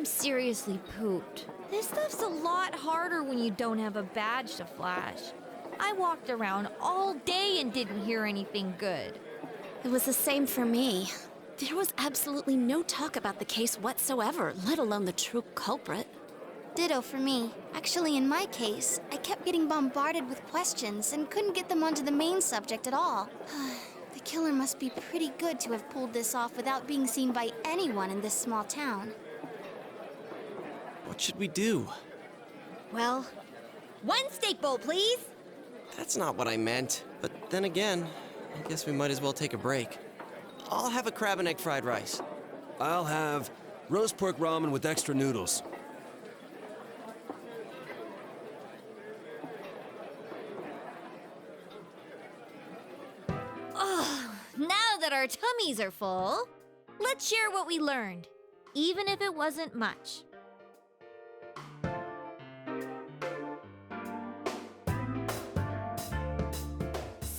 I'm seriously pooped. This stuff's a lot harder when you don't have a badge to flash. I walked around all day and didn't hear anything good. It was the same for me. There was absolutely no talk about the case whatsoever, let alone the true culprit. Ditto for me. Actually, in my case, I kept getting bombarded with questions and couldn't get them onto the main subject at all. The killer must be pretty good to have pulled this off without being seen by anyone in this small town. What should we do? Well, one steak bowl, please. That's not what I meant. But then again, I guess we might as well take a break. I'll have a crab and egg fried rice. I'll have roast pork ramen with extra noodles. Now that our tummies are full, let's share what we learned, even if it wasn't much.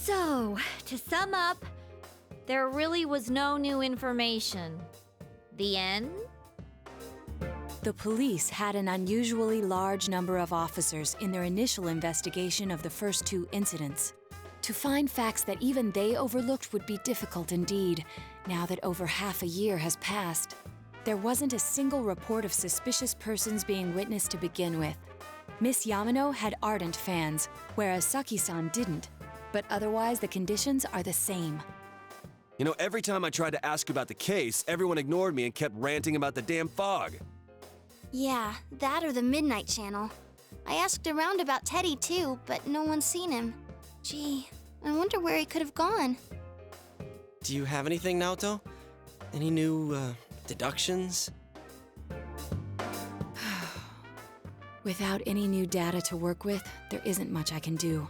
So, to sum up, there really was no new information. The end? The police had an unusually large number of officers in their initial investigation of the first two incidents. To find facts that even they overlooked would be difficult indeed, now that over half a year has passed. There wasn't a single report of suspicious persons being witnessed to begin with. Miss Yamano had ardent fans, whereas Saki-san didn't. But otherwise, the conditions are the same. You know, every time I tried to ask about the case, everyone ignored me and kept ranting about the damn fog. Yeah, that or the Midnight Channel. I asked around about Teddy too, but no one's seen him. Gee, I wonder where he could have gone. Do you have anything, Naoto? Any new, deductions? Without any new data to work with, there isn't much I can do.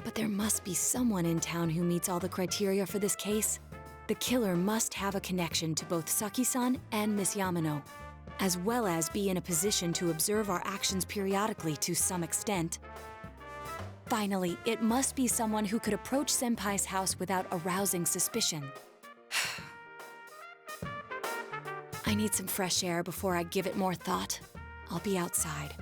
But there must be someone in town who meets all the criteria for this case. The killer must have a connection to both Saki-san and Miss Yamano, as well as be in a position to observe our actions periodically to some extent. Finally, it must be someone who could approach Senpai's house without arousing suspicion. I need some fresh air before I give it more thought. I'll be outside.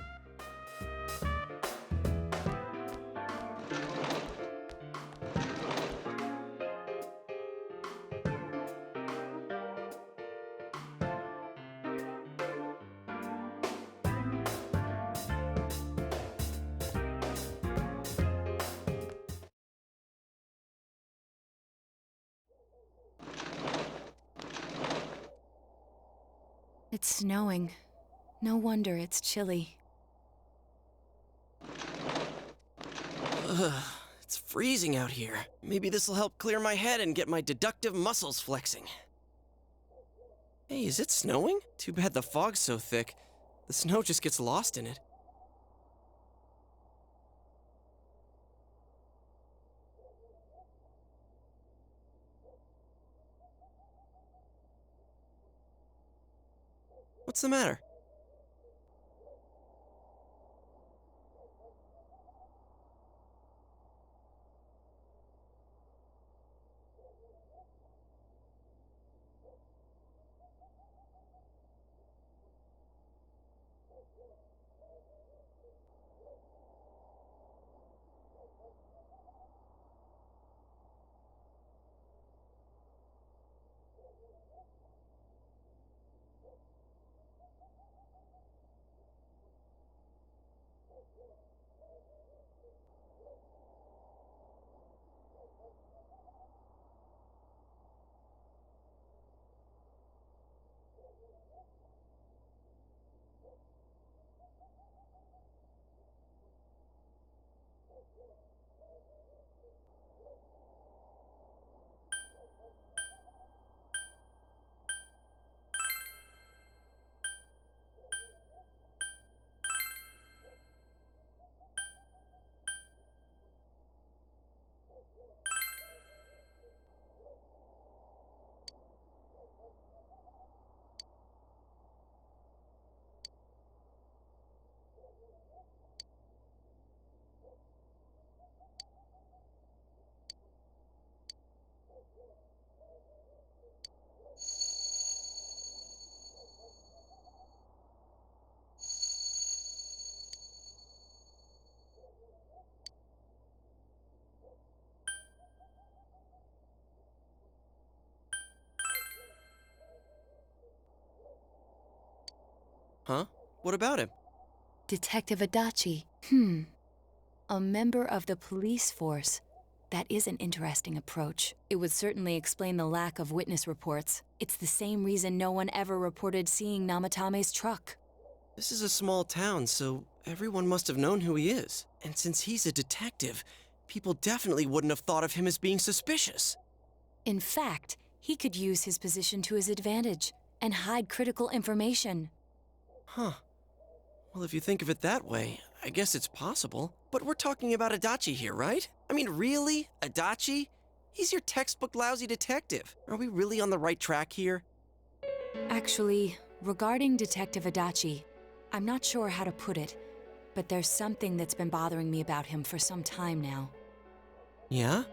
It's snowing. No wonder it's chilly. Ugh, it's freezing out here. Maybe this'll help clear my head and get my deductive muscles flexing. Hey, is it snowing? Too bad the fog's so thick. The snow just gets lost in it. What's the matter? What about him? Detective Adachi. A member of the police force. That is an interesting approach. It would certainly explain the lack of witness reports. It's the same reason no one ever reported seeing Namatame's truck. This is a small town, so everyone must have known who he is. And since he's a detective, people definitely wouldn't have thought of him as being suspicious. In fact, he could use his position to his advantage and hide critical information. Huh. Well, if you think of it that way, I guess it's possible. But we're talking about Adachi here, right? I mean, really? Adachi? He's your textbook lousy detective. Are we really on the right track here? Actually, regarding Detective Adachi, I'm not sure how to put it, but there's something that's been bothering me about him for some time now. Yeah?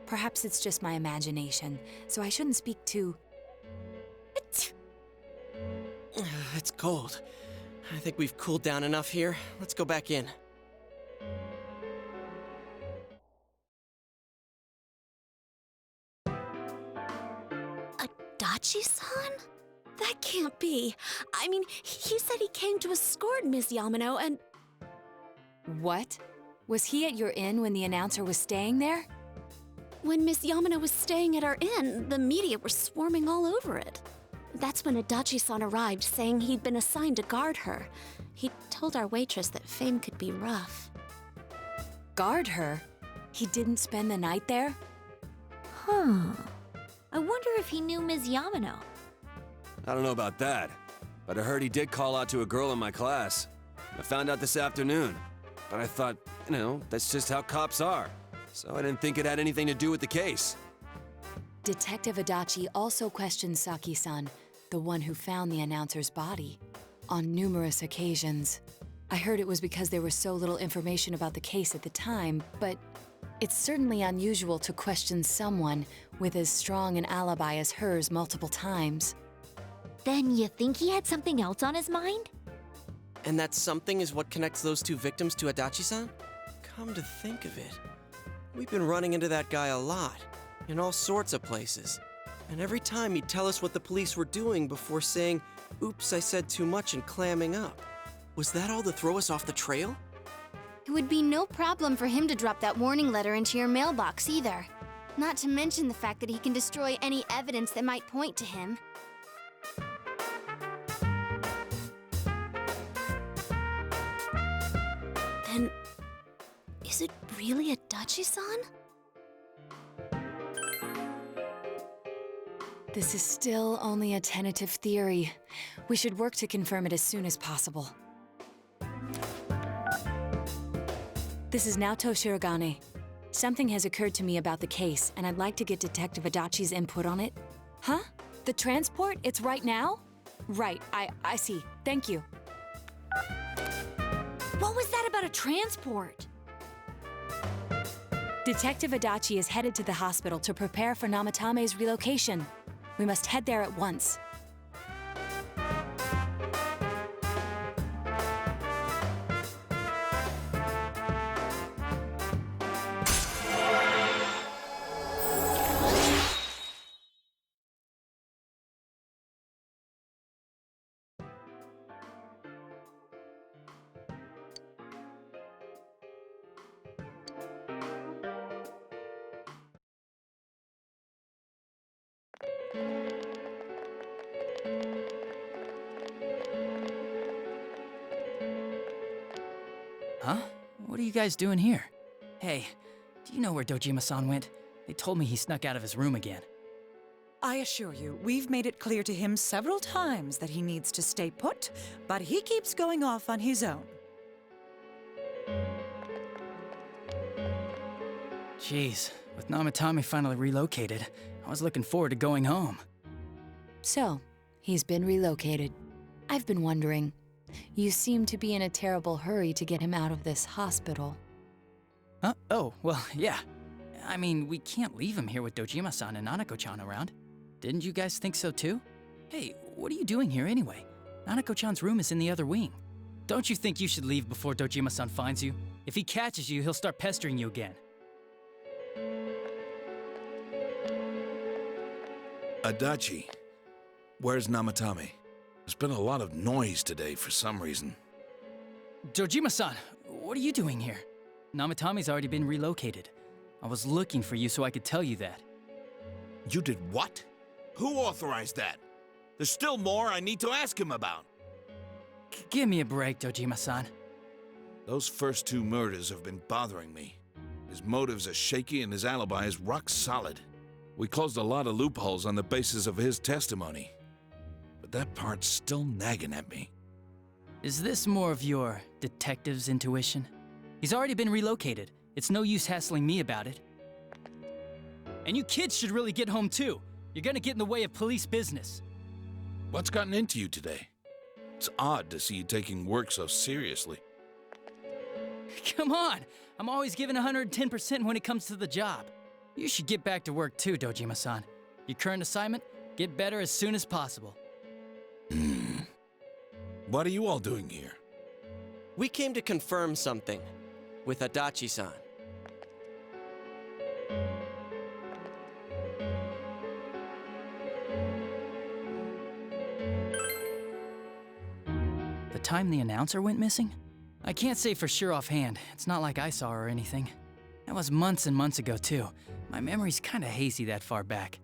Perhaps it's just my imagination, so I shouldn't speak too... It's cold. I think we've cooled down enough here. Let's go back in. Adachi-san? That can't be. I mean, he said he came to escort Ms. Yamano and... What? Was he at your inn when the announcer was staying there? When Miss Yamano was staying at our inn, the media were swarming all over it. That's when Adachi-san arrived, saying he'd been assigned to guard her. He told our waitress that fame could be rough. Guard her? He didn't spend the night there? Huh. I wonder if he knew Ms. Yamano. I don't know about that, but I heard he did call out to a girl in my class. I found out this afternoon, but I thought, that's just how cops are. So I didn't think it had anything to do with the case. Detective Adachi also questioned Saki-san, the one who found the announcer's body, on numerous occasions. I heard it was because there was so little information about the case at the time, but it's certainly unusual to question someone with as strong an alibi as hers multiple times. Then you think he had something else on his mind? And that something is what connects those two victims to Adachi-san? Come to think of it, we've been running into that guy a lot, in all sorts of places. And every time he'd tell us what the police were doing before saying, "Oops, I said too much," and clamming up. Was that all to throw us off the trail? It would be no problem for him to drop that warning letter into your mailbox either. Not to mention the fact that he can destroy any evidence that might point to him. Then, is it really Adachi-san? This is still only a tentative theory. We should work to confirm it as soon as possible. This is Naoto Shirogane. Something has occurred to me about the case, and I'd like to get Detective Adachi's input on it. Huh? The transport? It's right now? Right, I see. Thank you. What was that about a transport? Detective Adachi is headed to the hospital to prepare for Namatame's relocation. We must head there at once. Huh? What are you guys doing here? Hey, do you know where Dojima-san went? They told me he snuck out of his room again. I assure you, we've made it clear to him several times that he needs to stay put, but he keeps going off on his own. Jeez, with Namatame finally relocated, I was looking forward to going home. So, he's been relocated. I've been wondering. You seem to be in a terrible hurry to get him out of this hospital. Huh? Oh, well, yeah. I mean, we can't leave him here with Dojima-san and Nanako-chan around. Didn't you guys think so too? Hey, what are you doing here anyway? Nanako-chan's room is in the other wing. Don't you think you should leave before Dojima-san finds you? If he catches you, he'll start pestering you again. Adachi, where's Namatame? There's been a lot of noise today for some reason. Dojima-san, what are you doing here? Namatame's already been relocated. I was looking for you so I could tell you that. You did what? Who authorized that? There's still more I need to ask him about. Give me a break, Dojima-san. Those first 2 murders have been bothering me. His motives are shaky and his alibi is rock solid. We closed a lot of loopholes on the basis of his testimony. But that part's still nagging at me. Is this more of your detective's intuition? He's already been relocated. It's no use hassling me about it. And you kids should really get home too. You're gonna get in the way of police business. What's gotten into you today? It's odd to see you taking work so seriously. Come on! I'm always giving 110% when it comes to the job. You should get back to work too, Dojima-san. Your current assignment? Get better as soon as possible. What are you all doing here? We came to confirm something with Adachi-san. The time the announcer went missing? I can't say for sure offhand. It's not like I saw her or anything. That was months and months ago, too. My memory's kinda hazy that far back.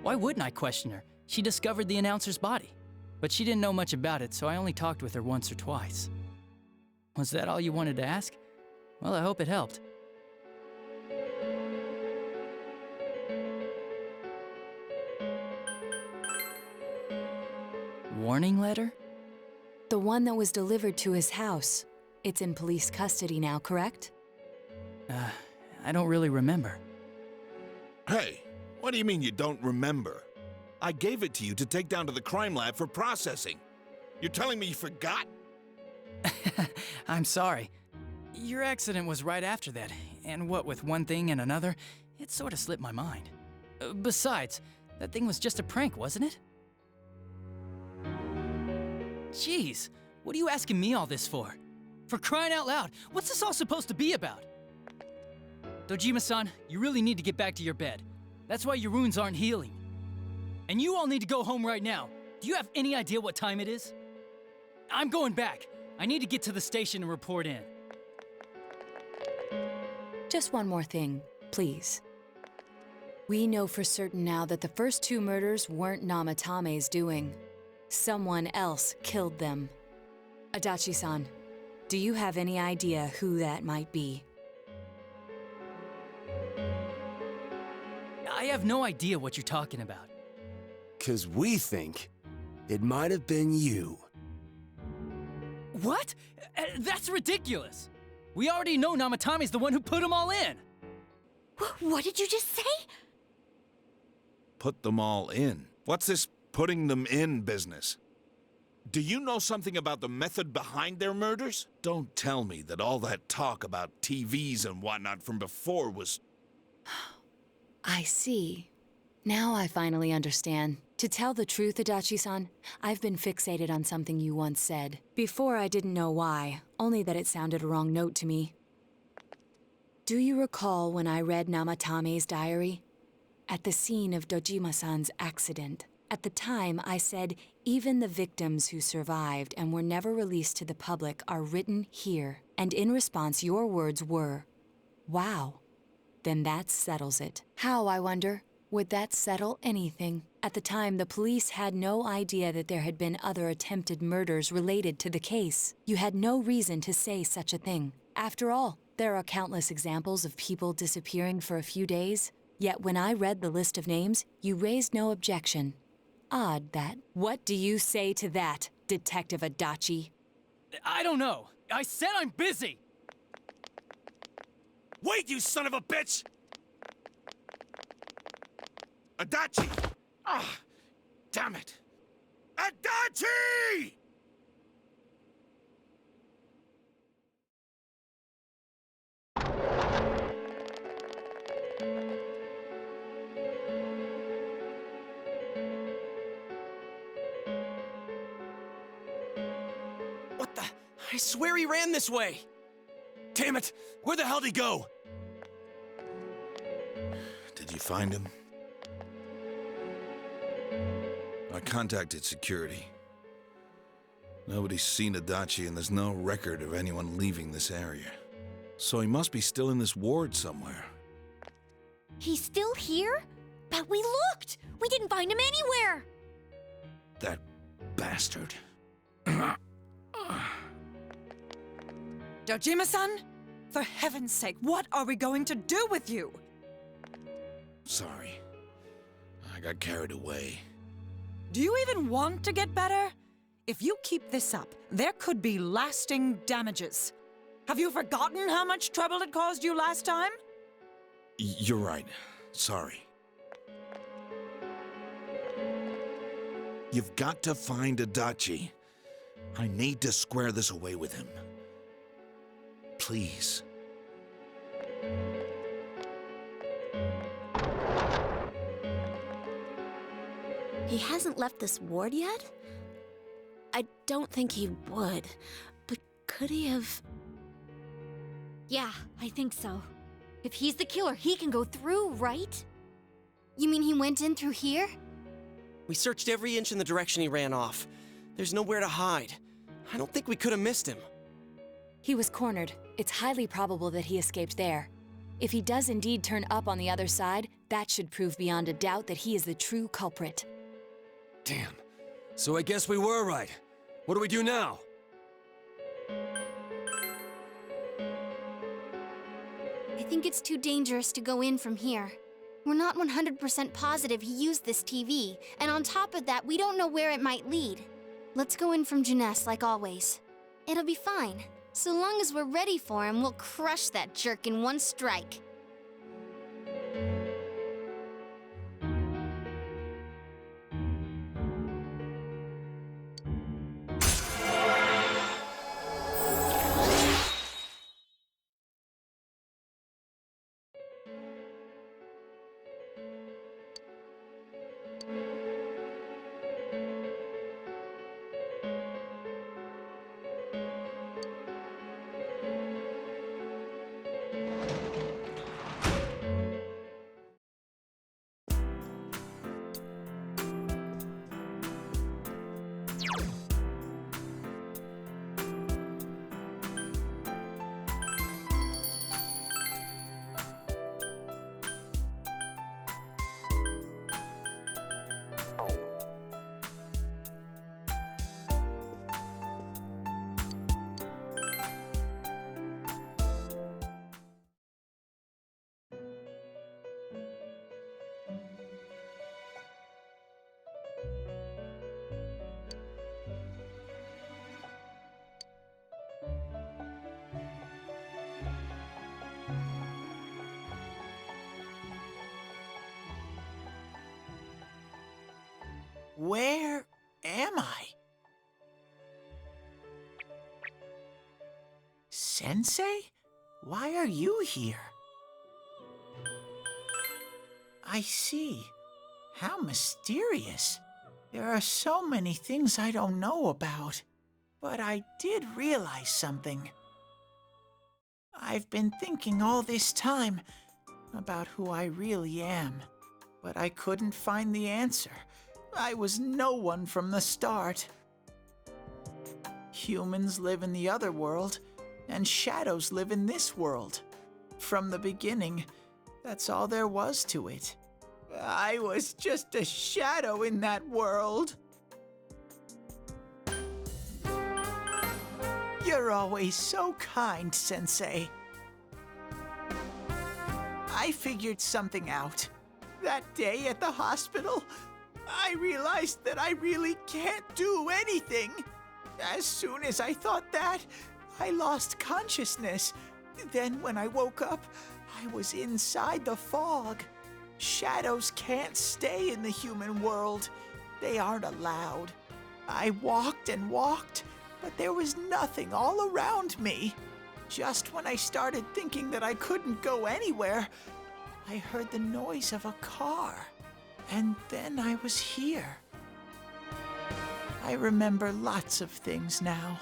Why wouldn't I question her? She discovered the announcer's body. But she didn't know much about it, so I only talked with her once or twice. Was that all you wanted to ask? Well, I hope it helped. Warning letter? The one that was delivered to his house. It's in police custody now, correct? I don't really remember. Hey, what do you mean you don't remember? I gave it to you to take down to the crime lab for processing. You're telling me you forgot? I'm sorry. Your accident was right after that, and what with one thing and another, it sort of slipped my mind. Besides, that thing was just a prank, wasn't it? Jeez, what are you asking me all this for? For crying out loud, what's this all supposed to be about? Dojima-san, you really need to get back to your bed. That's why your wounds aren't healing. And you all need to go home right now. Do you have any idea what time it is? I'm going back. I need to get to the station and report in. Just one more thing, please. We know for certain now that the first 2 murders weren't Namatame's doing. Someone else killed them. Adachi-san, do you have any idea who that might be? I have no idea what you're talking about. 'Cause we think it might have been you. What? That's ridiculous! We already know Namatame's the one who put them all in! What did you just say? Put them all in. What's this putting them in business? Do you know something about the method behind their murders? Don't tell me that all that talk about TVs and whatnot from before was... I see. Now I finally understand. To tell the truth, Adachi-san, I've been fixated on something you once said. Before I didn't know why, only that it sounded a wrong note to me. Do you recall when I read Namatame's diary? At the scene of Dojima-san's accident. At the time, I said, even the victims who survived and were never released to the public are written here. And in response, your words were, wow. Then that settles it. How, I wonder? Would that settle anything? At the time, the police had no idea that there had been other attempted murders related to the case. You had no reason to say such a thing. After all, there are countless examples of people disappearing for a few days. Yet when I read the list of names, you raised no objection. Odd that. What do you say to that, Detective Adachi? I don't know. I said I'm busy! Wait, you son of a bitch! Adachi! Ah, damn it! Adachi! What the? I swear he ran this way! Damn it! Where the hell did he go? you find him? I contacted security. Nobody's seen Adachi, and there's no record of anyone leaving this area. So he must be still in this ward somewhere. He's still here? But we looked! We didn't find him anywhere! That bastard. Dojima-san? For heaven's sake, what are we going to do with you? Sorry. I got carried away. Do you even want to get better? If you keep this up, there could be lasting damages. Have you forgotten how much trouble it caused you last time? You're right. Sorry. You've got to find Adachi. I need to square this away with him. Please. He hasn't left this ward yet? I don't think he would, but could he have... Yeah, I think so. If he's the killer, he can go through, right? You mean he went in through here? We searched every inch in the direction he ran off. There's nowhere to hide. I don't think we could have missed him. He was cornered. It's highly probable that he escaped there. If he does indeed turn up on the other side, that should prove beyond a doubt that he is the true culprit. Damn. So I guess we were right. What do we do now? I think it's too dangerous to go in from here. We're not 100% positive he used this TV, and on top of that, we don't know where it might lead. Let's go in from Junes like always. It'll be fine. So long as we're ready for him, we'll crush that jerk in one strike. Where am I? Sensei? Why are you here? I see. How mysterious. There are so many things I don't know about. But I did realize something. I've been thinking all this time about who I really am, but I couldn't find the answer. I was no one from the start. Humans live in the other world, and shadows live in this world. From the beginning, that's all there was to it. I was just a shadow in that world. You're always so kind, Sensei. I figured something out. That day at the hospital, I realized that I really can't do anything. As soon as I thought that, I lost consciousness. Then when I woke up, I was inside the fog. Shadows can't stay in the human world. They aren't allowed. I walked and walked, but there was nothing all around me. Just when I started thinking that I couldn't go anywhere, I heard the noise of a car. And then I was here. I remember lots of things now.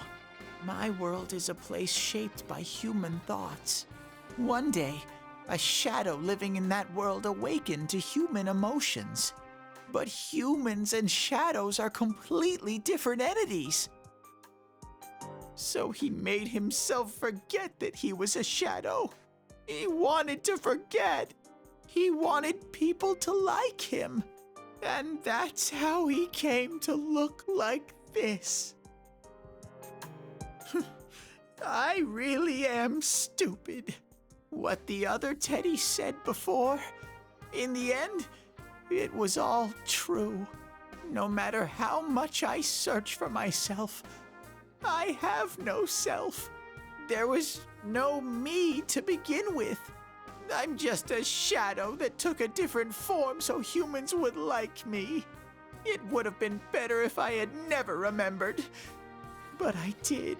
My world is a place shaped by human thoughts. One day, A shadow living in that world awakened to human emotions. But humans and shadows are completely different entities. So he made himself forget that he was a shadow. He wanted to forget. He wanted people to like him. And that's how he came to look like this. I really am stupid. What the other Teddy said before, in the end, it was all true. No matter how much I search for myself, I have no self. There was no me to begin with. I'm just a shadow that took a different form so humans would like me. It would have been better if I had never remembered, but I did.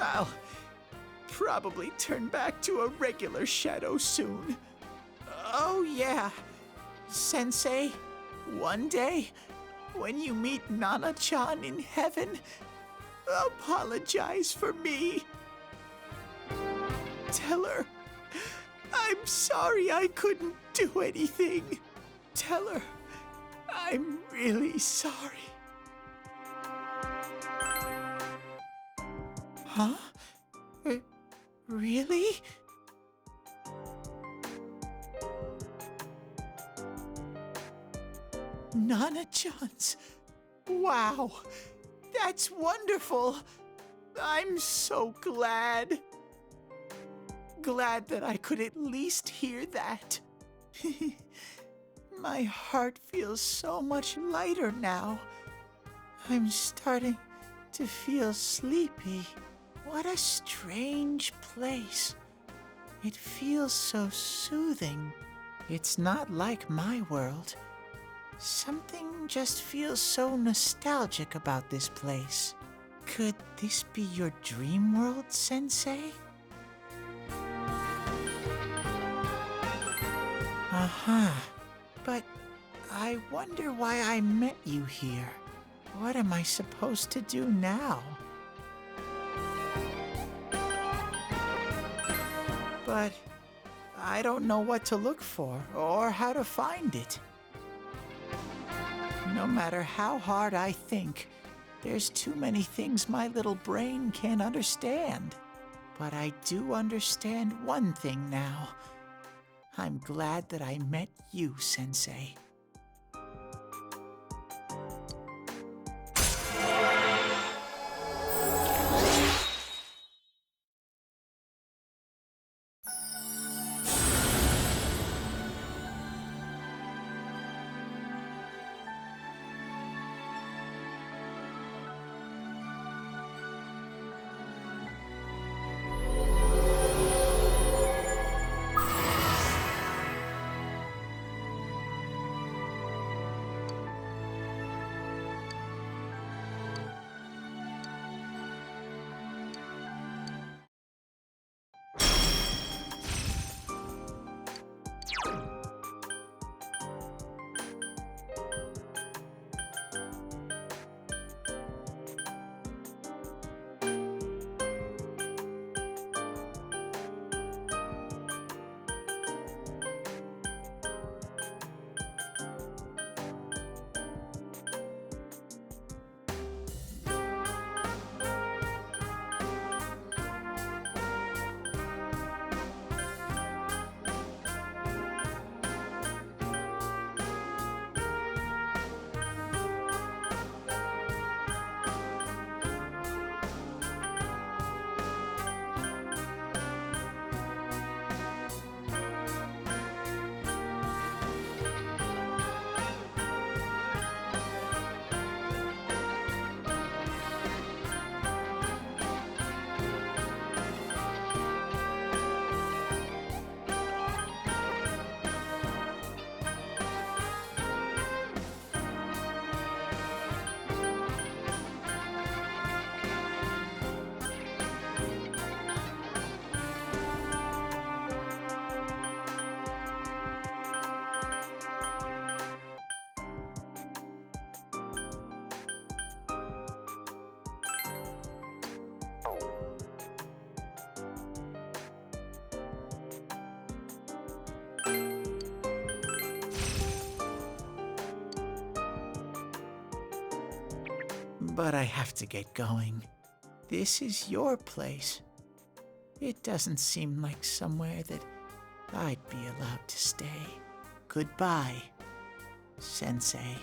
I'll probably turn back to a regular shadow soon. Oh yeah, Sensei, one day, when you meet Nana-chan in heaven, apologize for me. Tell her, I'm sorry I couldn't do anything. Tell her, I'm really sorry. Huh? Really? Nana-chan's. Wow, that's wonderful. I'm so glad. Glad that I could at least hear that. My heart feels so much lighter now. I'm starting to feel sleepy. What a strange place. It feels so soothing. It's not like my world. Something just feels so nostalgic about this place. Could this be your dream world, Sensei? Uh-huh. But I wonder why I met you here. What am I supposed to do now? But I don't know what to look for or how to find it. No matter how hard I think, there's too many things my little brain can't understand. But I do understand one thing now. I'm glad that I met you, Sensei. But I have to get going. This is your place. It doesn't seem like somewhere that I'd be allowed to stay. Goodbye, Sensei.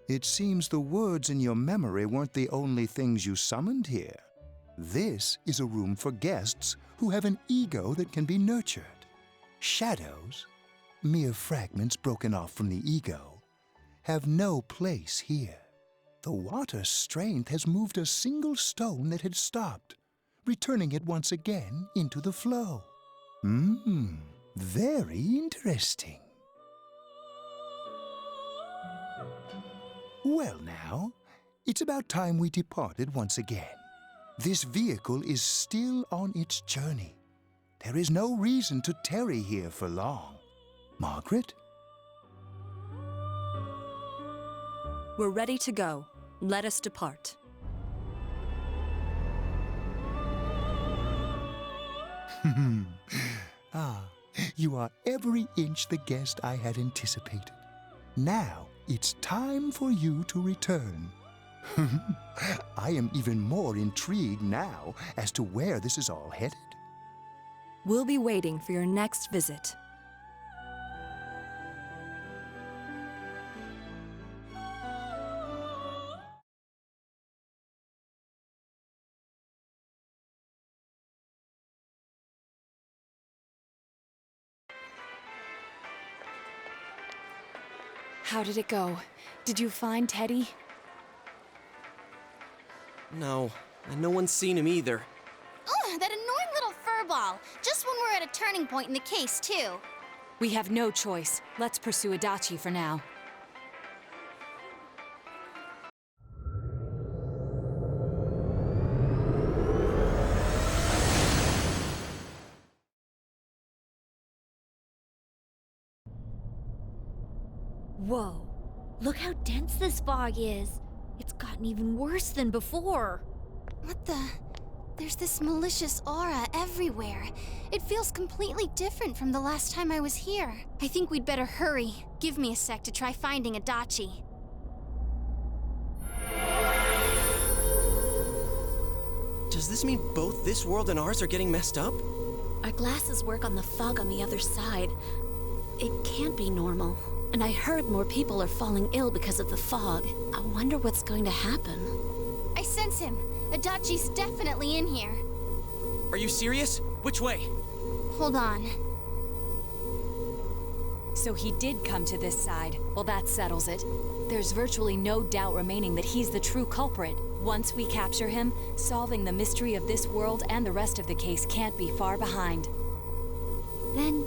It seems the words in your memory weren't the only things you summoned here. This is a room for guests who have an ego that can be nurtured. Shadows, mere fragments broken off from the ego, have no place here. The water's strength has moved a single stone that had stopped, returning it once again into the flow. Very interesting. Well now, it's about time we departed once again. This vehicle is still on its journey. There is no reason to tarry here for long. Margaret? We're ready to go. Let us depart. You are every inch the guest I had anticipated. Now, it's time for you to return. I am even more intrigued now as to where this is all headed. We'll be waiting for your next visit. How did it go? Did you find Teddy? No, and no one's seen him either. Oh, that annoying little furball. Just when we're at a turning point in the case, too. We have no choice. Let's pursue Adachi for now. Whoa. Look how dense this fog is. It's gotten even worse than before. What the? There's this malicious aura everywhere. It feels completely different from the last time I was here. I think we'd better hurry. Give me a sec to try finding Adachi. Does this mean both this world and ours are getting messed up? Our glasses work on the fog on the other side. It can't be normal. And I heard more people are falling ill because of the fog. I wonder what's going to happen. I sense him. Adachi's definitely in here. Are you serious? Which way? Hold on. So he did come to this side. Well, that settles it. There's virtually no doubt remaining that he's the true culprit. Once we capture him, solving the mystery of this world and the rest of the case can't be far behind. Then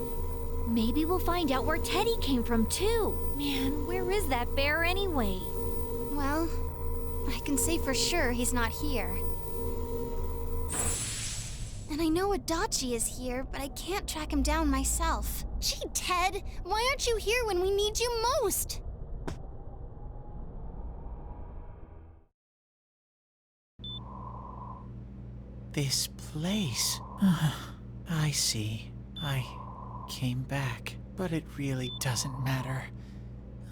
maybe we'll find out where Teddy came from, too. Man, where is that bear anyway? Well, I can say for sure he's not here. And I know Adachi is here, but I can't track him down myself. Gee, Ted, why aren't you here when we need you most? This place. I see. I came back, but it really doesn't matter.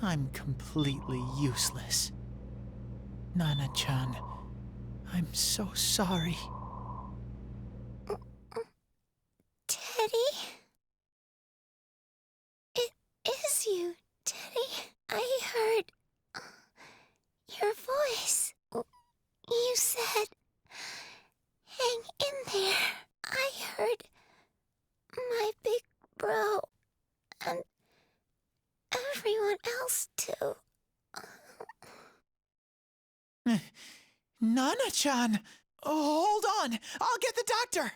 I'm completely useless. Nana-chan, I'm so sorry. Teddy? It is you, Teddy. I heard your voice. You said, hang in there. I heard my big bro and everyone else too. Nana-chan! Oh, hold on! I'll get the doctor!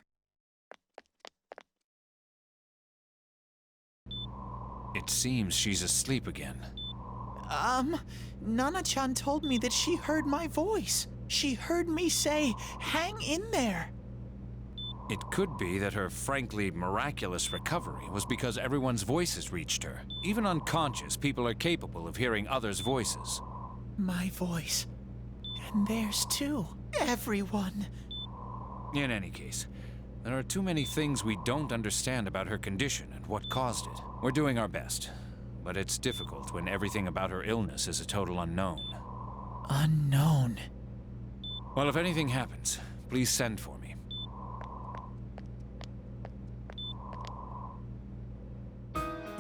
It seems she's asleep again. Nana-chan told me that she heard my voice. She heard me say, hang in there. It could be that her frankly miraculous recovery was because everyone's voices reached her. Even unconscious, people are capable of hearing others' voices. My voice. And theirs too. Everyone. In any case, There are too many things we don't understand about her condition and what caused it. We're doing our best, but it's difficult when everything about her illness is a total unknown. Unknown. Well, if anything happens, please send for me.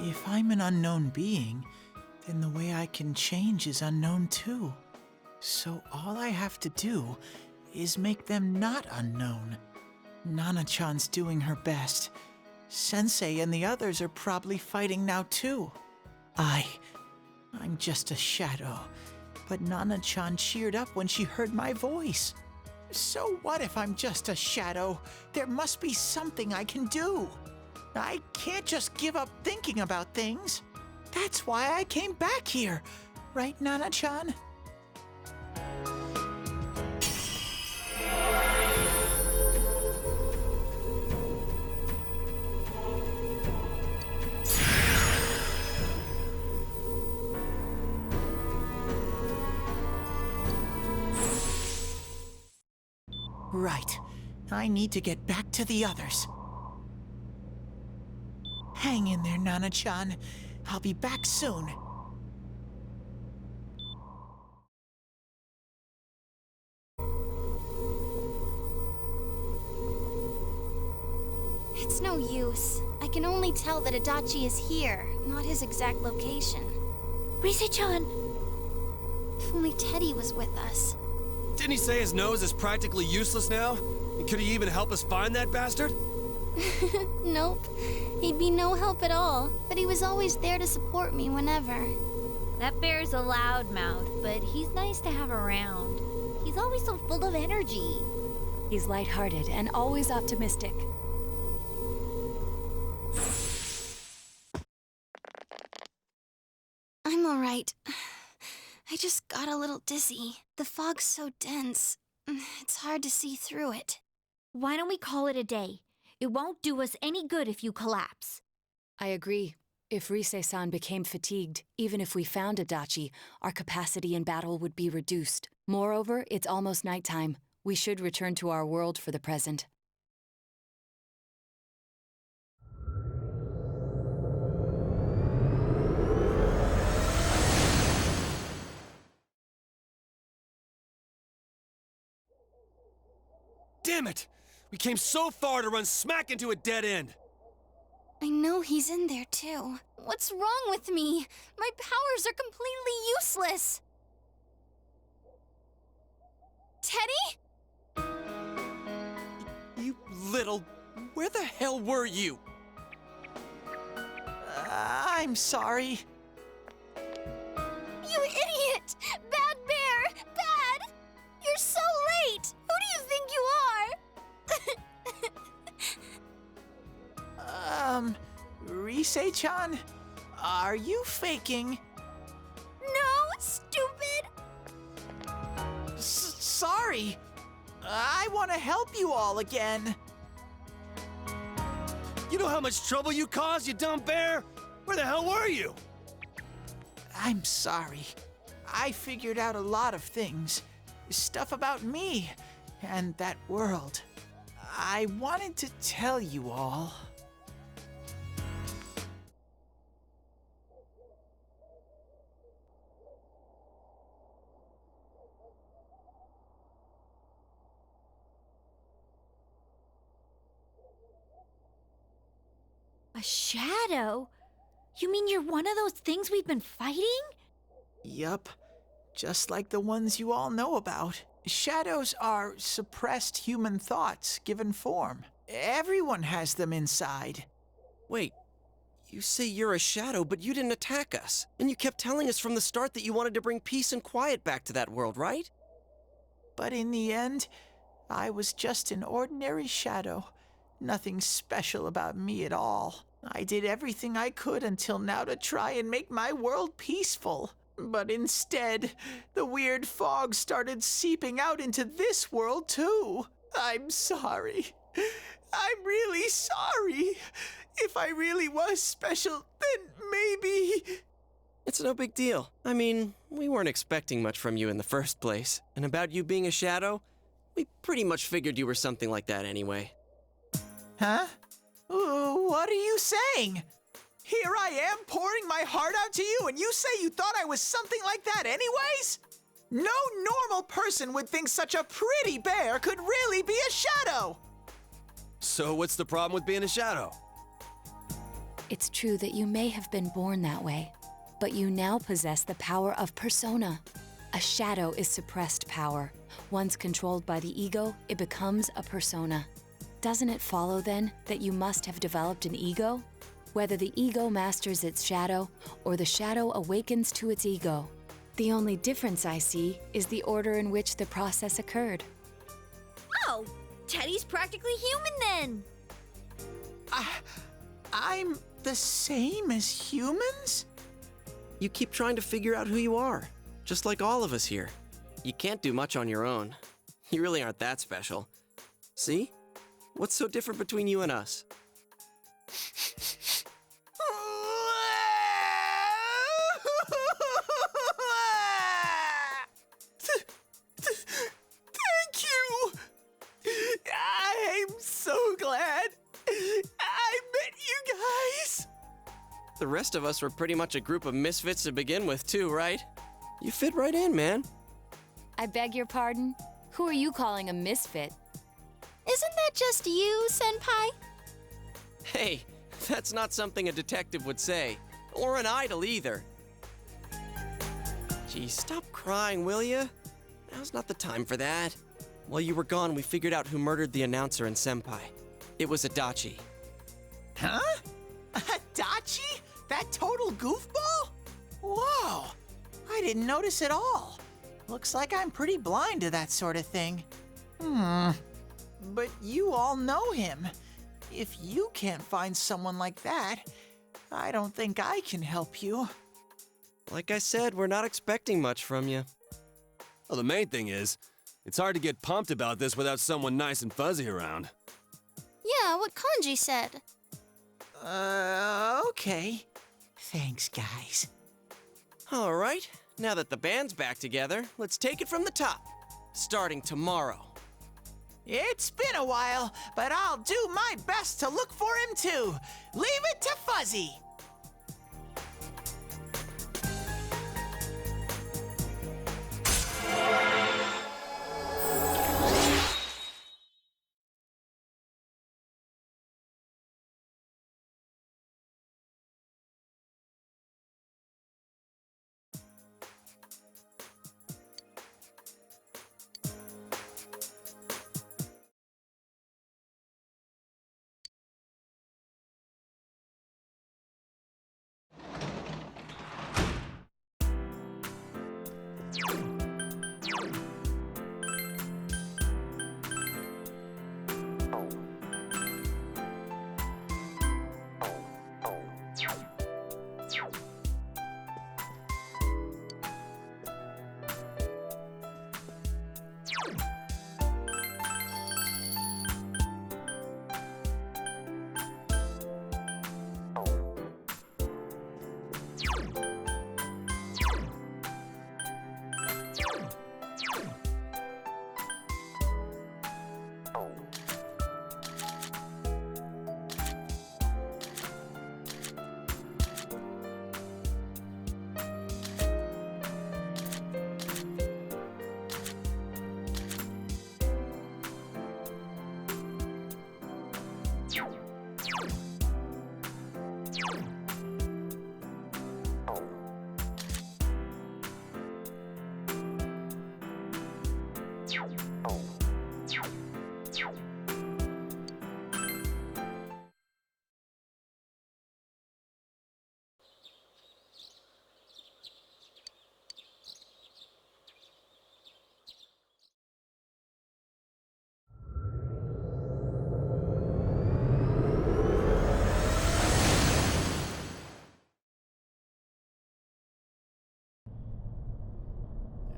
If I'm an unknown being, then the way I can change is unknown too. So all I have to do is make them not unknown. Nana-chan's doing her best. Sensei and the others are probably fighting now too. I'm just a shadow. But Nana-chan cheered up when she heard my voice. So what if I'm just a shadow? There must be something I can do. I can't just give up thinking about things. That's why I came back here. Right, Nana-chan? Right. I need to get back to the others. Hang in there, Nana-chan. I'll be back soon. It's no use. I can only tell that Adachi is here, not his exact location. Rise-chan! If only Teddy was with us. Didn't he say his nose is practically useless now? And could he even help us find that bastard? Nope. He'd be no help at all, but he was always there to support me whenever. That bear's a loudmouth, but he's nice to have around. He's always so full of energy. He's lighthearted and always optimistic. I'm alright. I just got a little dizzy. The fog's so dense, it's hard to see through it. Why don't we call it a day? It won't do us any good if you collapse. I agree. If Rise-san became fatigued, even if we found Adachi, our capacity in battle would be reduced. Moreover, it's almost nighttime. We should return to our world for the present. Damn it! We came so far to run smack into a dead end! I know he's in there too. What's wrong with me? My powers are completely useless. Teddy? You little... Where the hell were you? I'm sorry. You idiot! Bad bear! Bad! You're so late! Who do you think you are? Rise-chan? Are you faking? No, stupid! Sorry. I want to help you all again. You know how much trouble you caused, you dumb bear? Where the hell were you? I'm sorry. I figured out a lot of things. Stuff about me and that world. I wanted to tell you all. A shadow? You mean you're one of those things we've been fighting? Yup. Just like the ones you all know about. Shadows are suppressed human thoughts given form. Everyone has them inside. Wait, you say you're a shadow, but you didn't attack us. And you kept telling us from the start that you wanted to bring peace and quiet back to that world, right? But in the end, I was just an ordinary shadow. Nothing special about me at all. I did everything I could until now to try and make my world peaceful. But instead, the weird fog started seeping out into this world too. I'm sorry. I'm really sorry. If I really was special, then maybe... It's no big deal. I mean, we weren't expecting much from you in the first place. And about you being a shadow, we pretty much figured you were something like that anyway. Huh? What are you saying? Here I am pouring my heart out to you, and you say you thought I was something like that anyways? No normal person would think such a pretty bear could really be a shadow! So what's the problem with being a shadow? It's true that you may have been born that way, but you now possess the power of persona. A shadow is suppressed power. Once controlled by the ego, it becomes a persona. Doesn't it follow then that you must have developed an ego? Whether the ego masters its shadow or the shadow awakens to its ego. The only difference I see is the order in which the process occurred. Oh, Teddy's practically human then. I'm the same as humans? You keep trying to figure out who you are, just like all of us here. You can't do much on your own. You really aren't that special. See? What's so different between you and us? Thank you! I'm so glad I met you guys! The rest of us were pretty much a group of misfits to begin with, too, right? You fit right in, man. I beg your pardon? Who are you calling a misfit? Isn't that just you, Senpai? Hey, that's not something a detective would say. Or an idol, either. Gee, stop crying, will ya? Now's not the time for that. While you were gone, we figured out who murdered the announcer and Senpai. It was Adachi. Huh? Adachi? That total goofball? Whoa! I didn't notice at all. Looks like I'm pretty blind to that sort of thing. But you all know him. If you can't find someone like that, I don't think I can help you. Like I said, we're not expecting much from you. Well, the main thing is, it's hard to get pumped about this without someone nice and fuzzy around. Yeah, what Kanji said. Okay. Thanks, guys. All right, now that the band's back together, let's take it from the top, starting tomorrow. It's been a while, but I'll do my best to look for him too. Leave it to Fuzzy.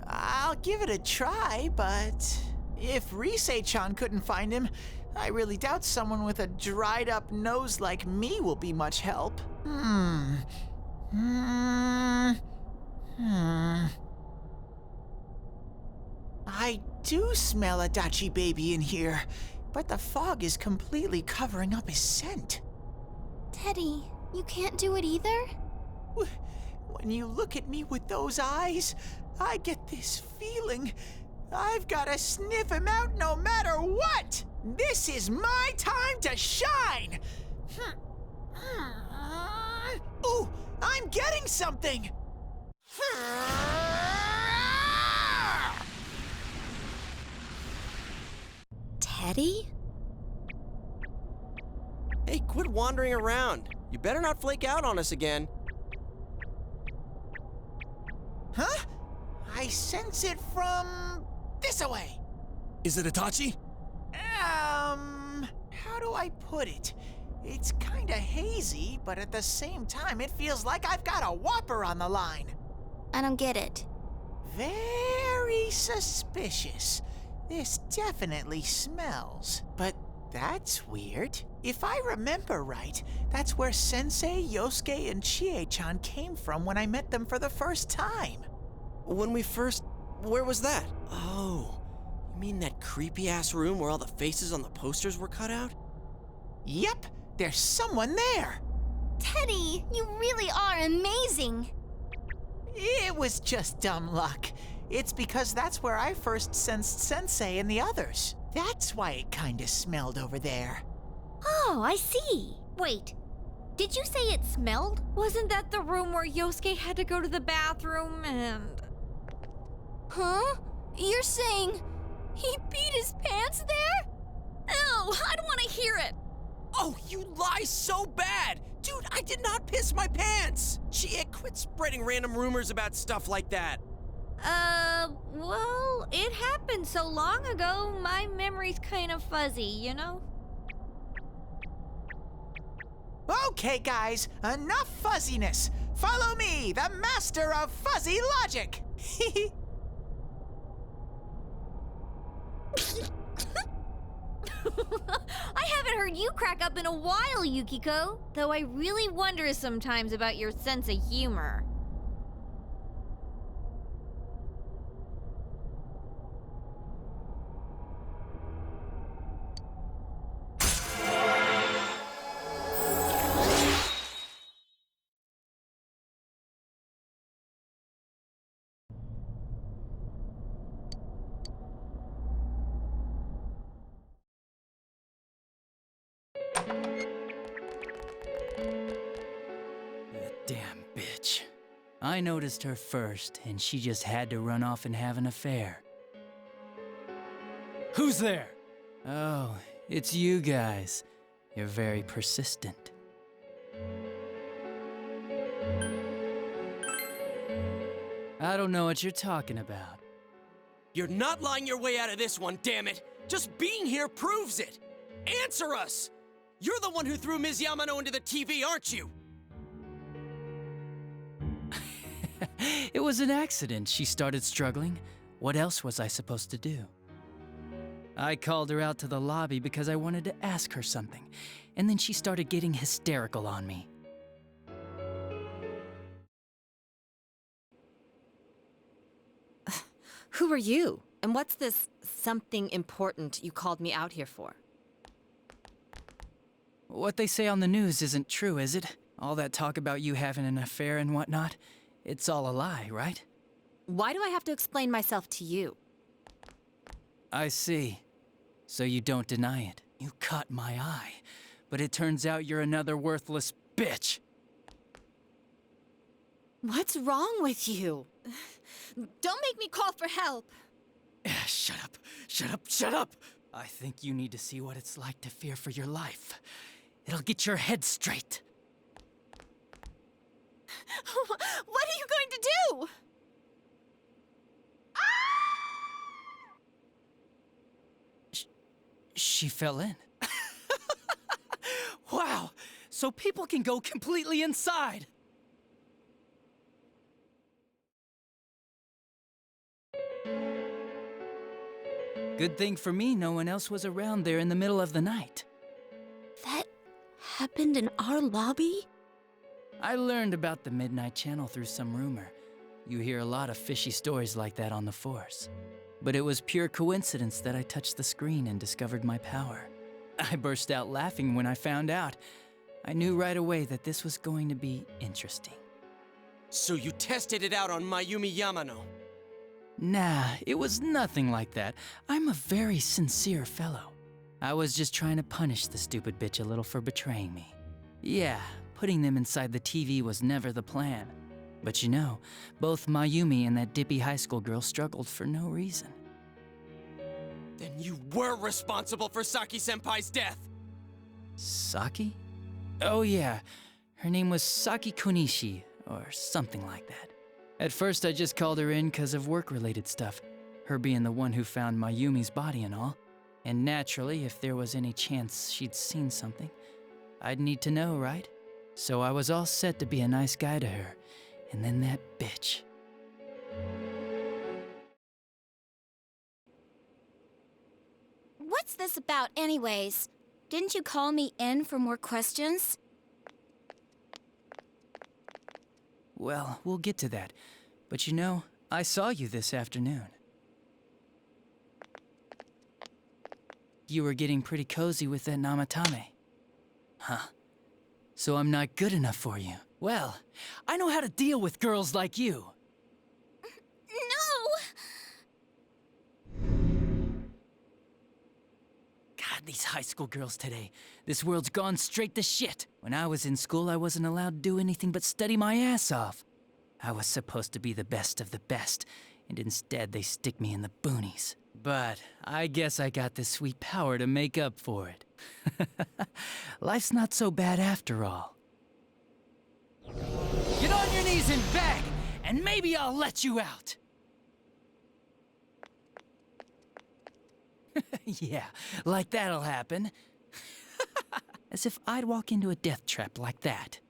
I'll give it a try, but if Risei-chan couldn't find him, I really doubt someone with a dried up nose like me will be much help. I do smell Adachi baby in here. but the fog is completely covering up his scent. Teddy, you can't do it either? When you look at me with those eyes, I get this feeling. I've gotta sniff him out no matter what! This is my time to shine! Ooh, I'm getting something! Teddy? Hey, quit wandering around. You better not flake out on us again. Huh? I sense it from this away. Is it Itachi? How do I put it? It's kinda hazy, but at the same time, it feels like I've got a whopper on the line. I don't get it. Very suspicious. This definitely smells. But that's weird. If I remember right, that's where Sensei, Yosuke, and Chie-chan came from when I met them for the first time. Where was that? Oh, you mean that creepy-ass room where all the faces on the posters were cut out? Yep, there's someone there. Teddy, you really are amazing. It was just dumb luck. It's because that's where I first sensed Sensei and the others. That's why it kinda smelled over there. Oh, I see. Wait, did you say it smelled? Wasn't that the room where Yosuke had to go to the bathroom and... Huh? You're saying he peed his pants there? Ew, I don't want to hear it. Oh, you lie so bad! Dude, I did not piss my pants! Chie, quit spreading random rumors about stuff like that. Well, it happened so long ago, my memory's kind of fuzzy, you know? Okay, guys, enough fuzziness. Follow me, the master of fuzzy logic. I haven't heard you crack up in a while, Yukiko. Though I really wonder sometimes about your sense of humor. That damn bitch. I noticed her first, and she just had to run off and have an affair. Who's there? Oh, it's you guys. You're very persistent. I don't know what you're talking about. You're not lying your way out of this one, damn it! Just being here proves it! Answer us! You're the one who threw Ms. Yamano into the TV, aren't you? It was an accident. She started struggling. What else was I supposed to do? I called her out to the lobby because I wanted to ask her something, and then she started getting hysterical on me. Who are you? And what's this something important you called me out here for? What they say on the news isn't true, is it? All that talk about you having an affair and whatnot? It's all a lie, right? Why do I have to explain myself to you? I see. So you don't deny it. You caught my eye. But it turns out you're another worthless bitch. What's wrong with you? Don't make me call for help. Shut up. Shut up. Shut up. I think you need to see what it's like to fear for your life. It'll get your head straight. What are you going to do? She fell in. Wow, so people can go completely inside. Good thing for me, no one else was around there in the middle of the night. That happened in our lobby? I learned about the Midnight Channel through some rumor. You hear a lot of fishy stories like that on the Force. But it was pure coincidence that I touched the screen and discovered my power. I burst out laughing when I found out. I knew right away that this was going to be interesting. So you tested it out on Mayumi Yamano? Nah, it was nothing like that. I'm a very sincere fellow. I was just trying to punish the stupid bitch a little for betraying me. Yeah, putting them inside the TV was never the plan. But you know, both Mayumi and that dippy high school girl struggled for no reason. Then you were responsible for Saki-senpai's death! Saki? Oh yeah, her name was Saki Konishi, or something like that. At first I just called her in because of work-related stuff, her being the one who found Mayumi's body and all. And naturally, if there was any chance she'd seen something, I'd need to know, right? So I was all set to be a nice guy to her, and then that bitch. What's this about anyways? Didn't you call me in for more questions? Well, we'll get to that. But you know, I saw you this afternoon. You were getting pretty cozy with that Namatame. Huh. So I'm not good enough for you. Well, I know how to deal with girls like you. No! God, these high school girls today. This world's gone straight to shit. When I was in school, I wasn't allowed to do anything but study my ass off. I was supposed to be the best of the best, and instead they stick me in the boonies. But I guess I got the sweet power to make up for it. Life's not so bad after all. Get on your knees and beg, and maybe I'll let you out. Yeah, like that'll happen. As if I'd walk into a death trap like that.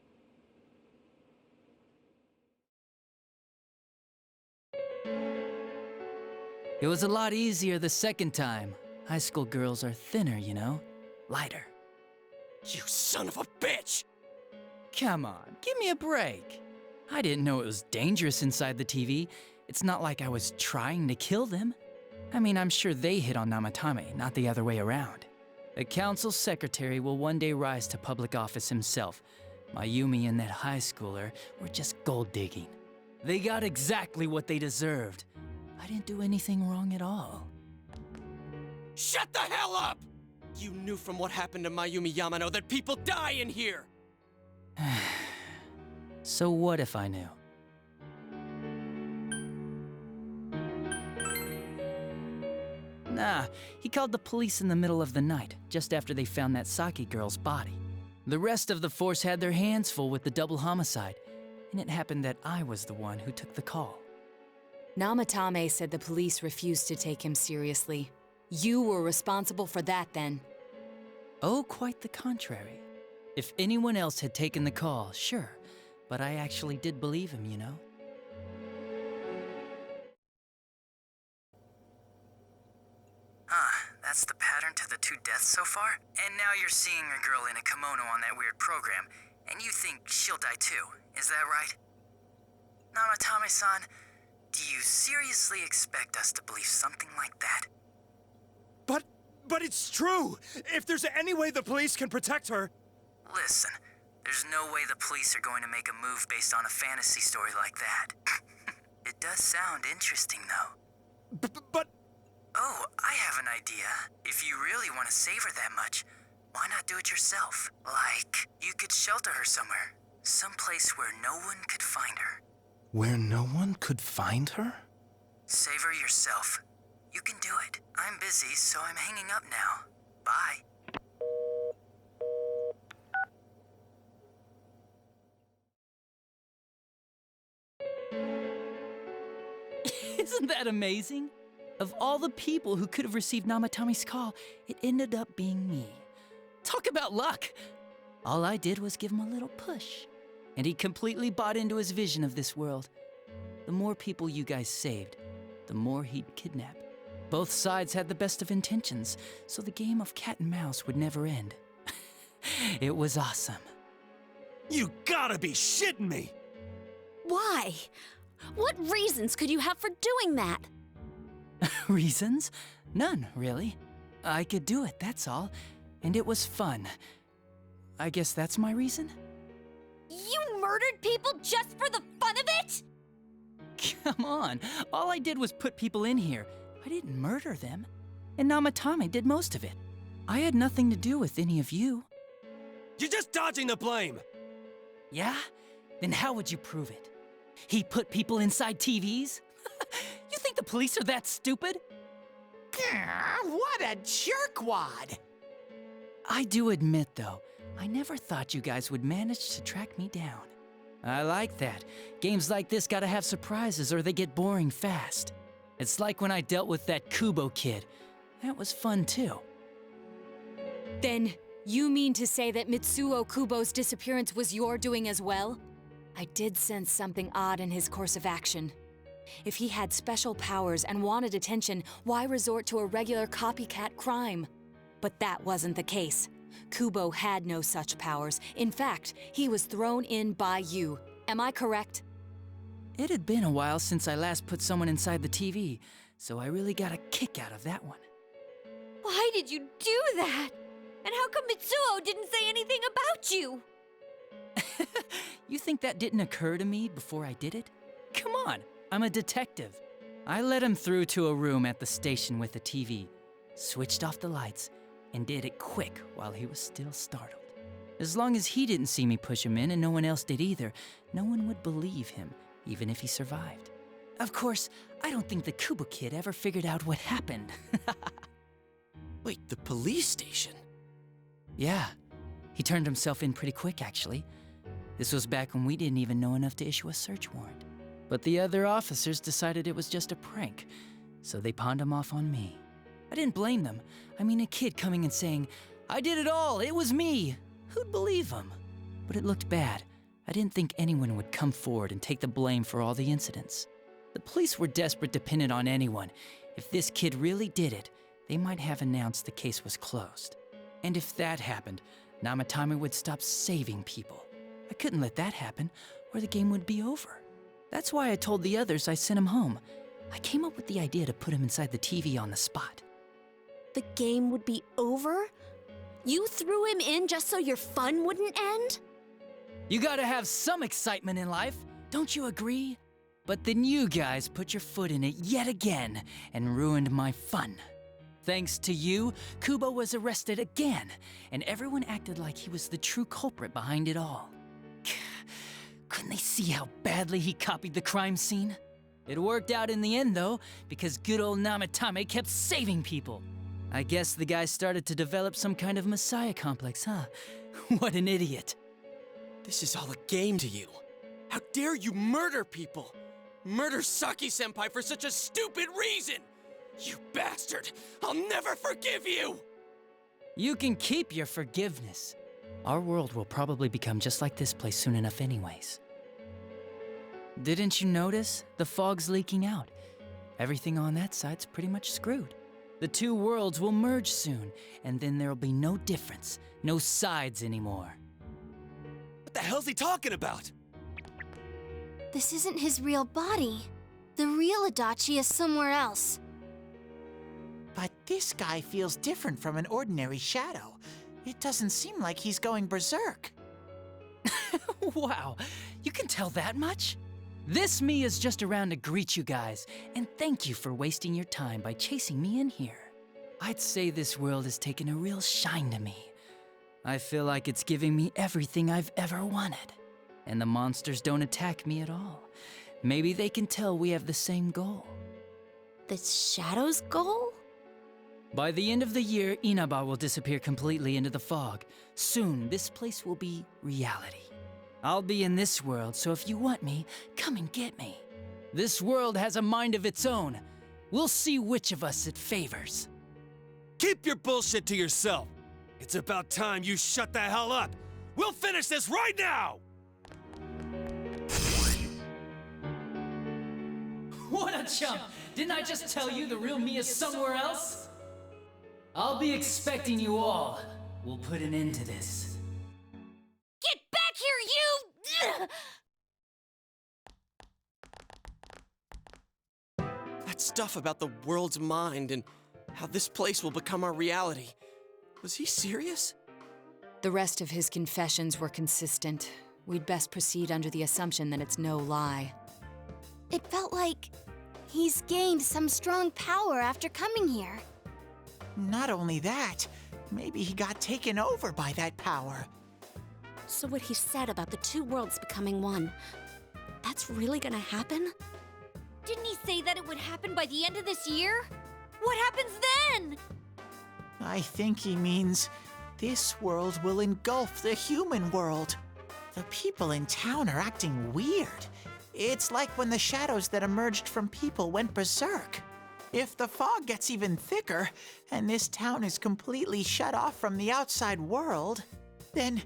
It was a lot easier the second time. High school girls are thinner, you know? Lighter. You son of a bitch! Come on, give me a break. I didn't know it was dangerous inside the TV. It's not like I was trying to kill them. I mean, I'm sure they hit on Namatame, not the other way around. The council's secretary will one day rise to public office himself. Mayumi and that high schooler were just gold digging. They got exactly what they deserved. I didn't do anything wrong at all. Shut the hell up! You knew from what happened to Mayumi Yamano that people die in here! So what if I knew? Nah, he called the police in the middle of the night, just after they found that Saki girl's body. The rest of the force had their hands full with the double homicide, and it happened that I was the one who took the call. Namatame said the police refused to take him seriously. You were responsible for that then. Oh, quite the contrary. If anyone else had taken the call, sure, but I actually did believe him, you know? That's the pattern to the 2 deaths so far? And now you're seeing a girl in a kimono on that weird program, and you think she'll die too, is that right? Namatame-san, do you seriously expect us to believe something like that? But it's true! If there's any way the police can protect her... Listen, there's no way the police are going to make a move based on a fantasy story like that. It does sound interesting, though. But... Oh, I have an idea. If you really want to save her that much, why not do it yourself? Like, you could shelter her somewhere. Someplace where no one could find her. Where no one could find her? Save her yourself. You can do it. I'm busy, so I'm hanging up now. Bye. Isn't that amazing? Of all the people who could have received Namatame's call, it ended up being me. Talk about luck! All I did was give him a little push, and he completely bought into his vision of this world. The more people you guys saved, the more he'd kidnap. Both sides had the best of intentions, so the game of cat and mouse would never end. It was awesome. You gotta be shitting me! Why? What reasons could you have for doing that? Reasons? None, really. I could do it, that's all. And it was fun. I guess that's my reason? You murdered people just for the fun of it? Come on, all I did was put people in here. I didn't murder them. And Namatame did most of it. I had nothing to do with any of you. You're just dodging the blame! Yeah? Then how would you prove it? He put people inside TVs? You think the police are that stupid? What a jerkwad! I do admit, though, I never thought you guys would manage to track me down. I like that. Games like this gotta have surprises or they get boring fast. It's like when I dealt with that Kubo kid. That was fun, too. Then, you mean to say that Mitsuo Kubo's disappearance was your doing as well? I did sense something odd in his course of action. If he had special powers and wanted attention, why resort to a regular copycat crime? But that wasn't the case. Kubo had no such powers. In fact, he was thrown in by you. Am I correct? It had been a while since I last put someone inside the TV, so I really got a kick out of that one. Why did you do that? And how come Mitsuo didn't say anything about you? You think that didn't occur to me before I did it? Come on, I'm a detective. I let him through to a room at the station with a TV, switched off the lights, and did it quick while he was still startled. As long as he didn't see me push him in and no one else did either, no one would believe him, even if he survived. Of course, I don't think the Kubo kid ever figured out what happened. Wait, the police station? Yeah, he turned himself in pretty quick, actually. This was back when we didn't even know enough to issue a search warrant. But the other officers decided it was just a prank, so they pawned him off on me. I didn't blame them. I mean, a kid coming and saying, "I did it all, it was me." Who'd believe him? But it looked bad. I didn't think anyone would come forward and take the blame for all the incidents. The police were desperate to pin it on anyone. If this kid really did it, they might have announced the case was closed. And if that happened, Namatame would stop saving people. I couldn't let that happen, or the game would be over. That's why I told the others I sent him home. I came up with the idea to put him inside the TV on the spot. The game would be over? You threw him in just so your fun wouldn't end? You gotta have some excitement in life, don't you agree? But then you guys put your foot in it yet again and ruined my fun. Thanks to you, Kubo was arrested again, and everyone acted like he was the true culprit behind it all. Couldn't they see how badly he copied the crime scene? It worked out in the end, though, because good old Namatame kept saving people. I guess the guy started to develop some kind of messiah complex, huh? What an idiot. This is all a game to you. How dare you murder people? Murder Saki-senpai for such a stupid reason! You bastard! I'll never forgive you! You can keep your forgiveness. Our world will probably become just like this place soon enough anyways. Didn't you notice? The fog's leaking out. Everything on that side's pretty much screwed. The two worlds will merge soon, and then there'll be no difference, no sides anymore. What the hell's he talking about? This isn't his real body. The real Adachi is somewhere else. But this guy feels different from an ordinary shadow. It doesn't seem like he's going berserk. Wow, you can tell that much? This me is just around to greet you guys, and thank you for wasting your time by chasing me in here. I'd say this world has taken a real shine to me. I feel like it's giving me everything I've ever wanted. And the monsters don't attack me at all. Maybe they can tell we have the same goal. The Shadow's goal? By the end of the year, Inaba will disappear completely into the fog. Soon, this place will be reality. I'll be in this world, so if you want me, come and get me. This world has a mind of its own. We'll see which of us it favors. Keep your bullshit to yourself. It's about time you shut the hell up. We'll finish this right now! What a chump! Didn't I just tell you the real me is somewhere else? I'll be expecting you all. We'll put an end to this. Get back here, you! that stuff about the world's mind and how this place will become our reality. Was he serious? The rest of his confessions were consistent. We'd best proceed under the assumption that it's no lie. It felt like he's gained some strong power after coming here. Not only that, maybe he got taken over by that power. So what he said about the two worlds becoming one, that's really gonna happen? Didn't he say that it would happen by the end of this year? What happens then? I think he means this world will engulf the human world. The people in town are acting weird. It's like when the shadows that emerged from people went berserk. If the fog gets even thicker, and this town is completely shut off from the outside world, then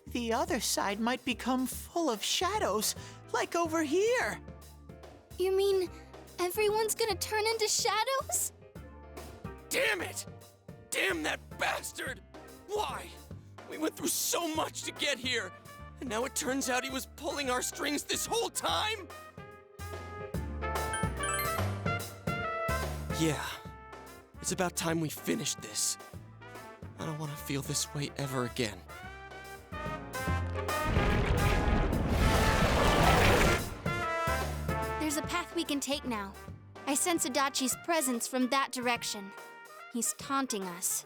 the other side might become full of shadows, like over here. You mean everyone's gonna turn into shadows? Damn it! Damn that bastard! Why? We went through so much to get here, and now it turns out he was pulling our strings this whole time? Yeah, it's about time we finished this. I don't want to feel this way ever again. There's a path we can take now. I sense Adachi's presence from that direction. He's taunting us.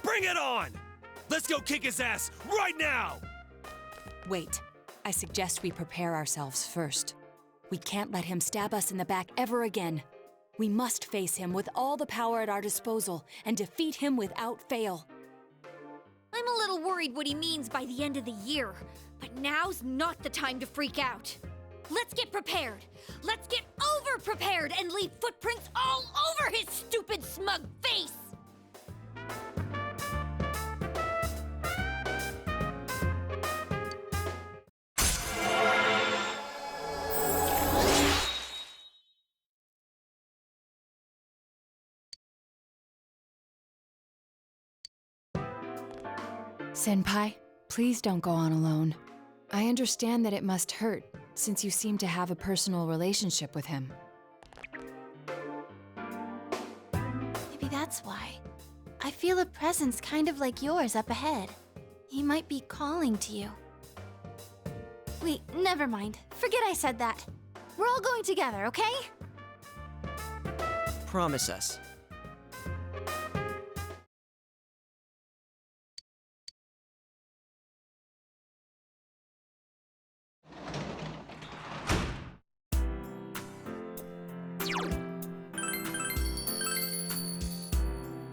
Bring it on! Let's go kick his ass right now! Wait. I suggest we prepare ourselves first. We can't let him stab us in the back ever again. We must face him with all the power at our disposal and defeat him without fail. I'm a little worried what he means by the end of the year, but now's not the time to freak out. Let's get prepared. Let's get over-prepared and leave footprints all over his stupid, smug face! Senpai, please don't go on alone. I understand that it must hurt, since you seem to have a personal relationship with him. Maybe that's why. I feel a presence kind of like yours up ahead. He might be calling to you. Wait, never mind. Forget I said that. We're all going together, okay? Promise us.